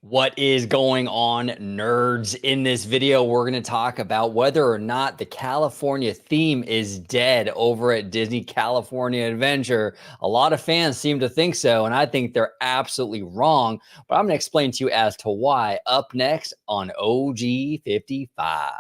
What is going on, nerds? In this video, we're going to talk about whether or not the California theme is dead over at Disney California Adventure. A lot of fans seem to think so, and I think they're absolutely wrong. But I'm going to explain to you as to why up next on OG 55.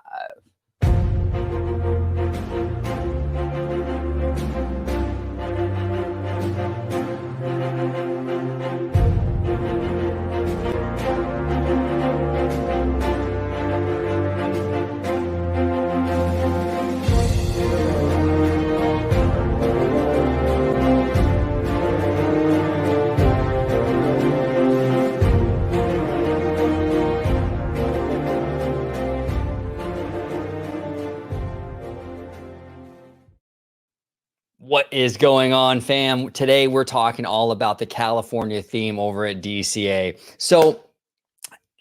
What is going on, fam? Today we're talking all about the California theme over at DCA. So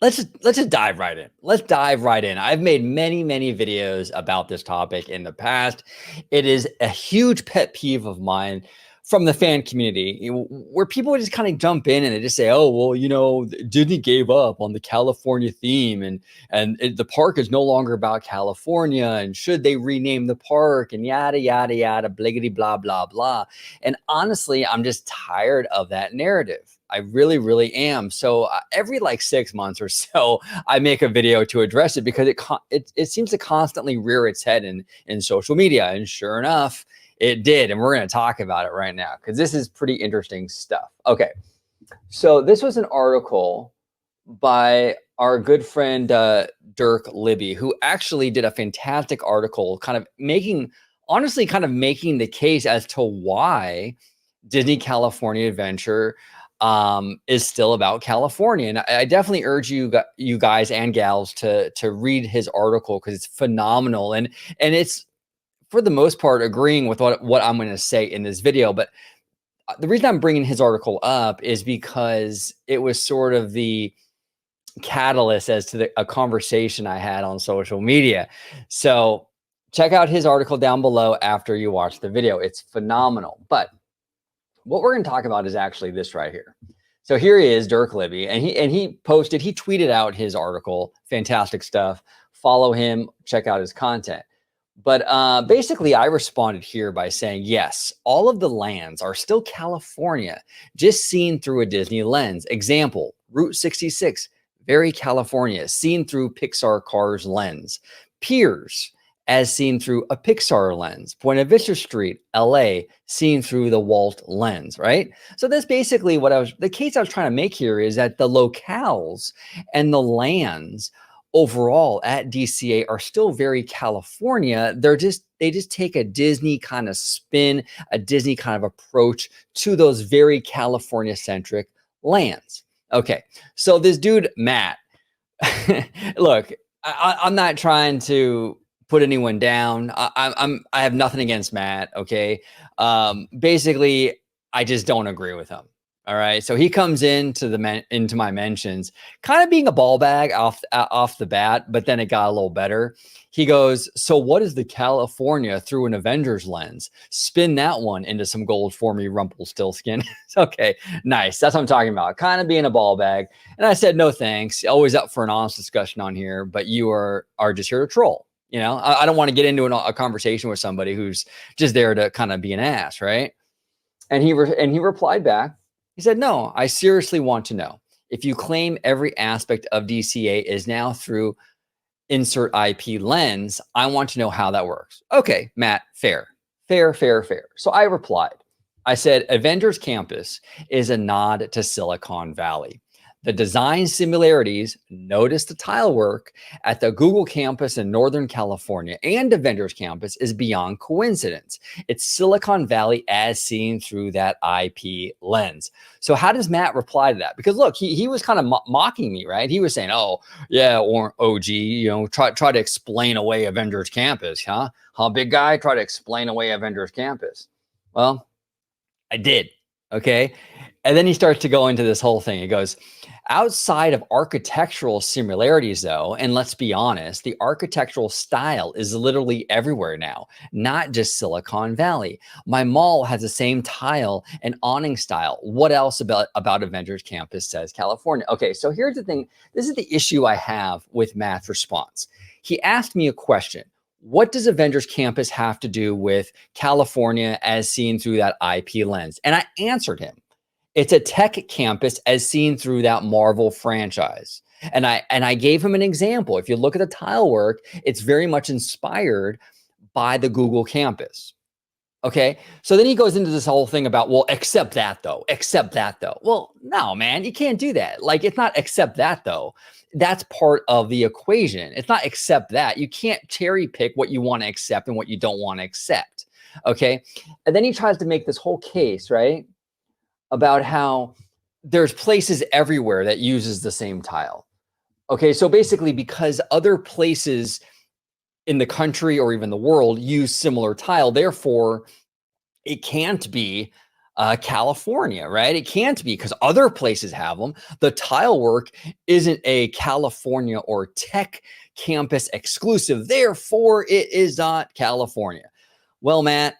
let's just dive right in. Let's dive right in. I've made many videos about this topic in the past. It is a huge pet peeve of mine from the fan community, where people just kind of jump in and they just say, "Oh, well, Disney gave up on the California theme, and the park is no longer about California, and should they rename the park, and yada yada yada, bliggity blah blah blah." And honestly, I'm just tired of that narrative. I really am. So every like 6 months or so, I make a video to address it because it seems to constantly rear its head in social media. And sure enough, it did. And we're going to talk about it right now because this is pretty interesting stuff. Okay. So this was an article by our good friend Dirk Libby, who actually did a fantastic article kind of making the case as to why Disney California Adventure is still about California. And I definitely urge you guys and gals to read his article because it's phenomenal. And it's, for the most part, agreeing with what I'm going to say in this video. But the reason I'm bringing his article up is because it was sort of the catalyst as to a conversation I had on social media. So check out his article down below after you watch the video. It's phenomenal. But what we're going to talk about is actually this right here. So here he is, Dirk Libby, and he tweeted out his article. Fantastic stuff. Follow him, check out his content. But basically, I responded here by saying, yes, all of the lands are still California, just seen through a Disney lens. Example, Route 66, very California, seen through Pixar Cars lens. Piers, as seen through a Pixar lens. Buena Vista Street, LA, seen through the Walt lens, right? So that's basically the case I was trying to make here is that the locales and the lands overall at DCA are still very California. They just take a Disney kind of spin, a Disney kind of approach to those very California-centric lands. Okay, so this dude, Matt, look, I'm not trying to put anyone down. I have nothing against Matt, okay? Basically, I just don't agree with him. All right, so he comes into my mentions, kind of being a ball bag off the bat, but then it got a little better. He goes, "So what is the California through an Avengers lens? Spin that one into some gold for me, Rumpelstiltskin." Okay, nice. That's what I'm talking about. Kind of being a ball bag. And I said, no thanks. Always up for an honest discussion on here, but you are just here to troll. I don't want to get into a conversation with somebody who's just there to kind of be an ass, right? And he replied back. He said, "No, I seriously want to know. If you claim every aspect of DCA is now through insert IP lens, I want to know how that works." Okay, Matt, fair. So I replied. I said, Avengers Campus is a nod to Silicon Valley. The design similarities, notice the tile work at the Google campus in Northern California and Avengers Campus is beyond coincidence. It's Silicon Valley as seen through that IP lens. So how does Matt reply to that? Because look, he was kind of mocking me, right? He was saying, "Oh, yeah, or OG, try to explain away Avengers Campus, huh? Huh, big guy? Try to explain away Avengers Campus." Well, I did, okay? And then he starts to go into this whole thing. He goes, Outside of architectural similarities, though, and let's be honest, the architectural style is literally everywhere now, not just Silicon Valley. My mall has the same tile and awning style. What else about Avengers Campus says California? Okay, so here's the thing. This is the issue I have with Matt's response. He asked me a question. What does Avengers Campus have to do with California as seen through that IP lens? And I answered him. It's a tech campus as seen through that Marvel franchise. And I gave him an example. If you look at the tile work, it's very much inspired by the Google campus. Okay. So then he goes into this whole thing about, well, except that though, except that though. Well, no, man, you can't do that. Like, it's not except that though. That's part of the equation. It's not except that. You can't cherry pick what you want to accept and what you don't want to accept. Okay. And then he tries to make this whole case, right, about how there's places everywhere that uses the same tile. Okay. So basically, because other places in the country or even the world use similar tile, therefore it can't be California, right? It can't be because other places have them. The tile work isn't a California or tech campus exclusive, therefore it is not California. Well, Matt,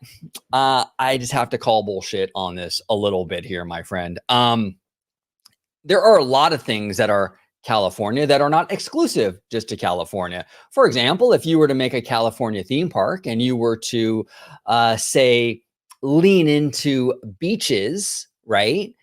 I just have to call bullshit on this a little bit here, my friend. There are a lot of things that are California that are not exclusive just to California. For example, if you were to make a California theme park and you were to say lean into beaches, right?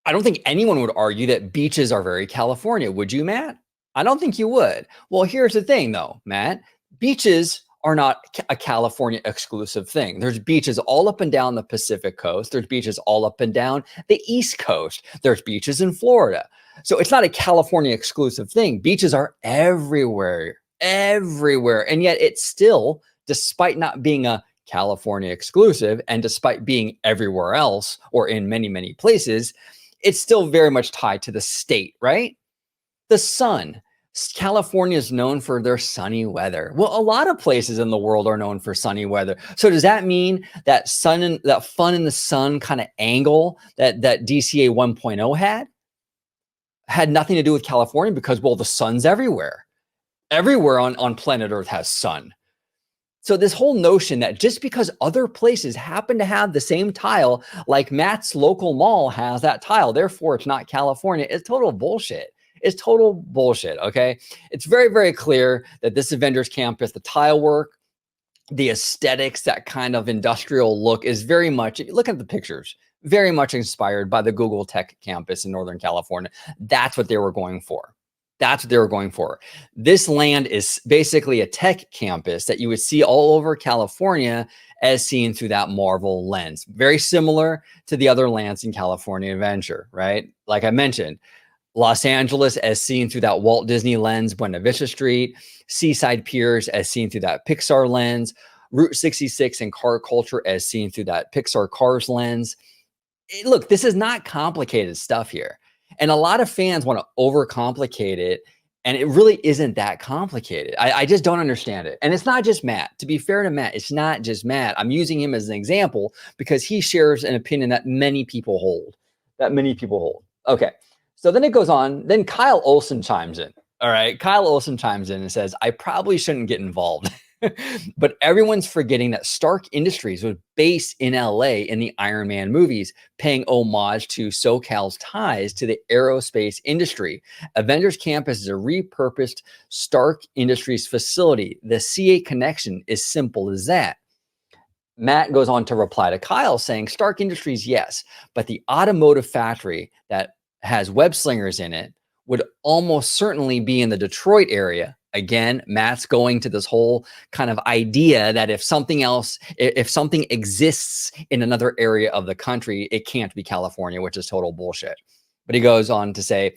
I don't think anyone would argue that beaches are very California. Would you, Matt? I don't think you would. Well, here's the thing though, Matt. Beaches are not a California exclusive thing. There's beaches all up and down the Pacific coast. There's beaches all up and down the East Coast. There's beaches in Florida. So it's not a California exclusive thing. Beaches are everywhere, everywhere. And yet it's still, despite not being a California exclusive and despite being everywhere else or in many, many places, it's still very much tied to the state, right? The sun. California is known for their sunny weather. Well, a lot of places in the world are known for sunny weather. So does that mean that that fun in the sun kind of angle that DCA 1.0 had nothing to do with California? Because, well, the sun's everywhere. Everywhere on planet Earth has sun. So this whole notion that just because other places happen to have the same tile, like Matt's local mall has that tile, therefore it's not California, is total bullshit. It's total bullshit, okay? It's very, very clear that this Avengers Campus, the tile work, the aesthetics, that kind of industrial look is very much, look at the pictures, very much inspired by the Google Tech Campus in Northern California. That's what they were going for. That's what they were going for. This land is basically a tech campus that you would see all over California as seen through that Marvel lens. Very similar to the other lands in California Adventure, right? Like I mentioned, Los Angeles as seen through that Walt Disney lens, Buena Vista Street, Seaside Piers as seen through that Pixar lens, Route 66 and car culture as seen through that Pixar Cars lens. Look, this is not complicated stuff here. And a lot of fans want to overcomplicate it, and it really isn't that complicated. I just don't understand it. And it's not just Matt. To be fair to Matt, it's not just Matt. I'm using him as an example because he shares an opinion that many people hold. Okay. So then it goes on. Then Kyle Olson chimes in. All right. Kyle Olson chimes in and says, I probably shouldn't get involved. But everyone's forgetting that Stark Industries was based in LA in the Iron Man movies, paying homage to SoCal's ties to the aerospace industry. Avengers Campus is a repurposed Stark Industries facility. The CA connection is simple as that. Matt goes on to reply to Kyle saying, Stark Industries, yes, but the automotive factory that has web slingers in it would almost certainly be in the Detroit area. Again, Matt's going to this whole kind of idea that if something exists in another area of the country, it can't be California, which is total bullshit. But he goes on to say,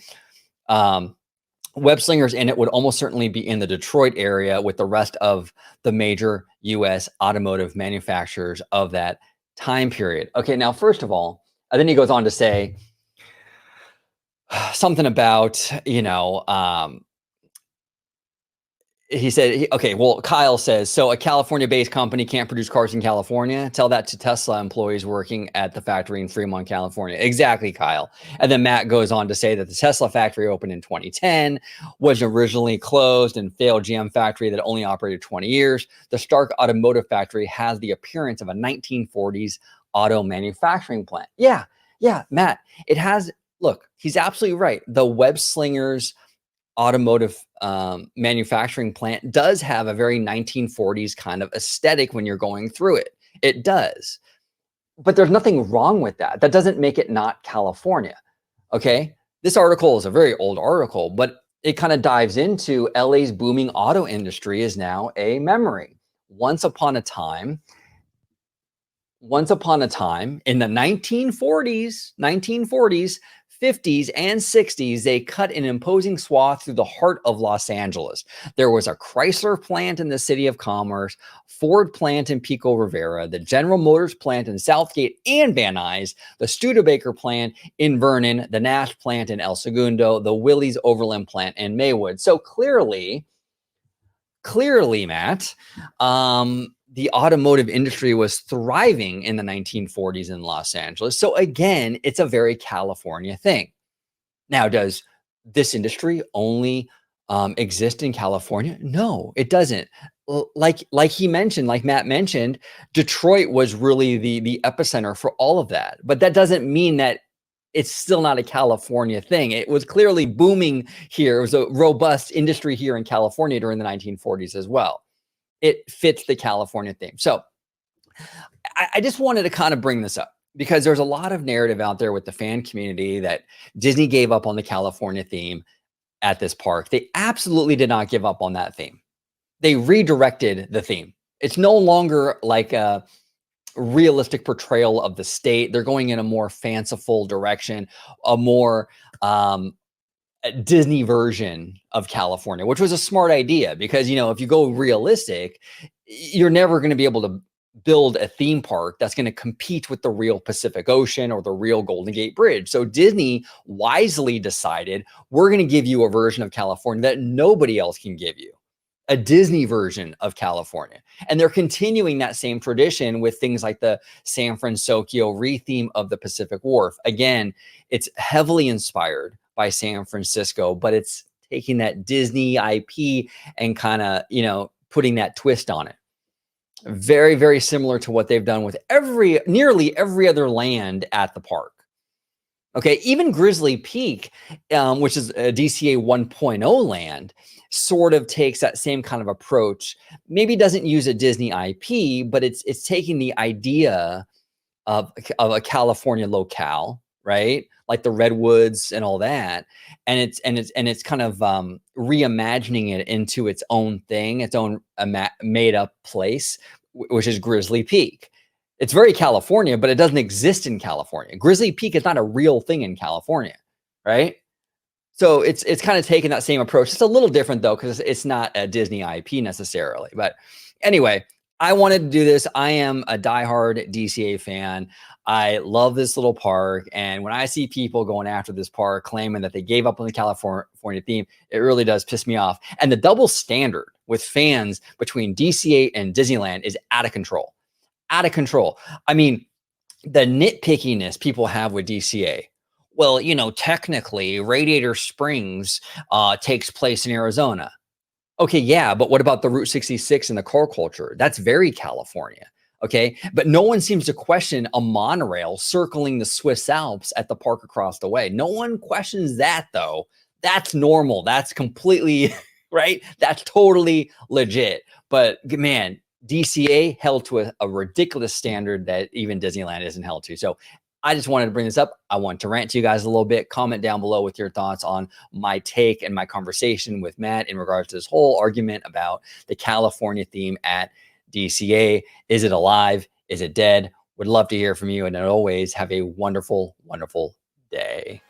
web slingers in it would almost certainly be in the Detroit area with the rest of the major U.S. automotive manufacturers of that time period. Okay, now, first of all, and then he goes on to say something about, he said, okay, well, Kyle says, so a California-based company can't produce cars in California? Tell that to Tesla employees working at the factory in Fremont, California. Exactly, Kyle. And then Matt goes on to say that the Tesla factory opened in 2010, was originally closed and failed GM factory that only operated 20 years. The Stark Automotive Factory has the appearance of a 1940s auto manufacturing plant. Yeah, Matt, it has, look, he's absolutely right. The Web Slingers automotive manufacturing plant does have a very 1940s kind of aesthetic when you're going through it. It does. But there's nothing wrong with that. That doesn't make it not California. Okay. This article is a very old article, but it kind of dives into LA's booming auto industry is now a memory. Once upon a time in the 1940s, 50s, and 60s, they cut an imposing swath through the heart of Los Angeles. There was a Chrysler plant in the City of Commerce, Ford plant in Pico Rivera, the General Motors plant in Southgate and Van Nuys, the Studebaker plant in Vernon, the Nash plant in El Segundo, the Willys Overland plant in Maywood. So clearly, Matt, the automotive industry was thriving in the 1940s in Los Angeles. So again, it's a very California thing. Now, does this industry only exist in California? No, it doesn't. Like Matt mentioned, Detroit was really the epicenter for all of that. But that doesn't mean that it's still not a California thing. It was clearly booming here. It was a robust industry here in California during the 1940s as well. It fits the California theme. So I just wanted to kind of bring this up because there's a lot of narrative out there with the fan community that Disney gave up on the California theme at this park. They absolutely did not give up on that theme. They redirected the theme. It's no longer like a realistic portrayal of the state. They're going in a more fanciful direction, a more Disney version of California, which was a smart idea because, if you go realistic, you're never going to be able to build a theme park that's going to compete with the real Pacific Ocean or the real Golden Gate Bridge. So Disney wisely decided, we're going to give you a version of California that nobody else can give you. A Disney version of California. And they're continuing that same tradition with things like the San Francisco retheme of the Pacific Wharf. Again, it's heavily inspired by San Francisco, but it's taking that Disney IP and kind of, putting that twist on it. Very, very similar to what they've done with nearly every other land at the park. Okay, even Grizzly Peak, which is a DCA 1.0 land, sort of takes that same kind of approach. Maybe doesn't use a Disney IP, but it's taking the idea of a California locale, right? Like the redwoods and all that, and it's kind of reimagining it into its own thing, its own made up place, which is Grizzly Peak. It's very California, but it doesn't exist in California. Grizzly Peak is not a real thing in California, right? So it's kind of taking that same approach. It's a little different though, because it's not a Disney IP necessarily. But anyway, I wanted to do this. I am a diehard DCA fan. I love this little park. And when I see people going after this park, claiming that they gave up on the California theme, it really does piss me off. And the double standard with fans between DCA and Disneyland is out of control. Out of control. I mean, the nitpickiness people have with DCA. Well, technically Radiator Springs takes place in Arizona. Okay, yeah, but what about the Route 66 and the car culture? That's very California. Okay, but no one seems to question a monorail circling the Swiss Alps at the park across the way. No one questions that though. That's normal. That's completely right. That's totally legit. But man, DCA held to a ridiculous standard that even Disneyland isn't held to. So I just wanted to bring this up. I want to rant to you guys a little bit. Comment down below with your thoughts on my take and my conversation with Matt in regards to this whole argument about the California theme at DCA. Is it alive? Is it dead? Would love to hear from you. And as always, have a wonderful, wonderful day.